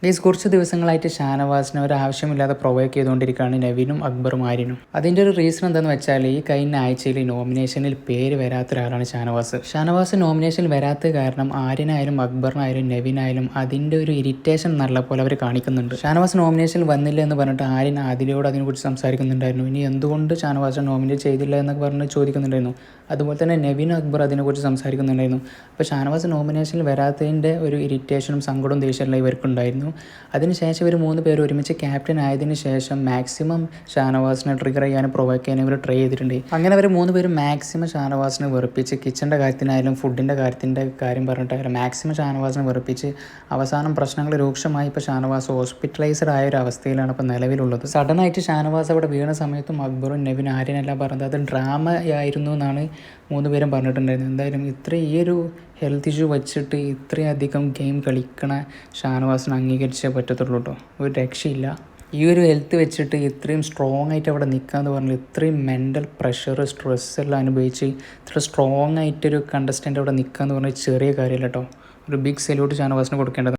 Guys കുറച്ച് ദിവസങ്ങളായിട്ട് ഷാനവാസിനെ ഒരു ആവശ്യമില്ലാതെ പ്രൊവോക്ക് ചെയ്തുകൊണ്ടിരിക്കുകയാണ് നവീനും അക്ബറും ആര്യനും. അതിൻ്റെ ഒരു റീസൺ എന്താണെന്ന് വെച്ചാൽ ഈ കഴിഞ്ഞ ആഴ്ചയിൽ നോമിനേഷനിൽ പേര് വരാത്ത ഒരാളാണ് ഷാനവാസ് നോമിനേഷനിൽ വരാത്ത കാരണം ആര്യനായാലും അക്ബറിനായാലും നവീനായാലും അതിൻ്റെ ഒരു ഇറിറ്റേഷൻ നല്ലപോലെ അവർ കാണിക്കുന്നുണ്ട്. ഷാനവാസ് നോമിനേഷനിൽ വന്നില്ല എന്ന് പറഞ്ഞിട്ട് ആര്യൻ ആദിലയോട് അതിനെക്കുറിച്ച് സംസാരിക്കുന്നുണ്ടായിരുന്നു. ഇനി എന്തുകൊണ്ട് ഷാനവാസ് നോമിനേറ്റ് ചെയ്തില്ല എന്നൊക്കെ പറഞ്ഞ് ചോദിക്കുന്നുണ്ടായിരുന്നു. അതുപോലെ തന്നെ നവീൻ അക്ബർ അതിനെക്കുറിച്ച് സംസാരിക്കുന്നുണ്ടായിരുന്നു. അപ്പോൾ ഷാനവാസ് നോമിനേഷനിൽ വരാത്തതിൻ്റെ ഒരു ഇറിറ്റേഷനും സങ്കടവും ദേഷ്യമെല്ലാം ഇവർക്കുണ്ടായിരുന്നു. അതിനുശേഷം ഇവർ 3 പേര് ഒരുമിച്ച് ക്യാപ്റ്റൻ ആയതിനു ശേഷം മാക്സിമം ഷാനവാസിനെ ട്രിഗർ ചെയ്യാനും പ്രൊവോക്ക് ചെയ്യാനും ഇവർ ട്രൈ ചെയ്തിട്ടുണ്ട്. അങ്ങനെ അവർ 3 പേരും മാക്സിമം ഷാനവാസിനെ വെറുപ്പിച്ച് കിച്ചൻ്റെ കാര്യത്തിനായാലും ഫുഡിൻ്റെ കാര്യം പറഞ്ഞിട്ടായാലും മാക്സിമം ഷാനവാസിനെ വെറുപ്പിച്ച് അവസാനം പ്രശ്നങ്ങൾ രൂക്ഷമായി ഇപ്പോൾ ഷാനവാസ് ഹോസ്പിറ്റലൈസ്ഡ് ആയ ഒരു അവസ്ഥയിലാണ് ഇപ്പോൾ നിലവിലുള്ളത്. സഡനായിട്ട് ഷാനവാസ് അവിടെ വീണ സമയത്തും അക്ബറും നവീൻ ആര്യനെല്ലാം പറഞ്ഞത് അത് ഡ്രാമ ആയിരുന്നു എന്നാണ് 3 പേരും പറഞ്ഞിട്ടുണ്ടായിരുന്നു. എന്തായാലും ഈ ഒരു ഹെൽത്ത് ഇഷ്യൂ വെച്ചിട്ട് ഇത്രയധികം ഗെയിം കളിക്കണ ഷാനവാസിനെ അംഗീകരിച്ചേ പറ്റത്തുള്ളൂ കേട്ടോ. ഒരു രക്ഷയില്ല. ഈ ഒരു ഹെൽത്ത് വെച്ചിട്ട് ഇത്രയും സ്ട്രോങ് ആയിട്ട് അവിടെ നിൽക്കാന്ന് പറഞ്ഞാൽ ഇത്രയും മെൻ്റൽ പ്രഷർ സ്ട്രെസ് എല്ലാം അനുഭവിച്ച് ഇത്ര സ്ട്രോങ് ആയിട്ടൊരു കണ്ടസ്റ്റൻ്റ് അവിടെ നിൽക്കാന്ന് പറഞ്ഞാൽ ചെറിയ കാര്യമല്ല കേട്ടോ. ഒരു ബിഗ് സല്യൂട്ട് ഷാനവാസിന് കൊടുക്കേണ്ടത്.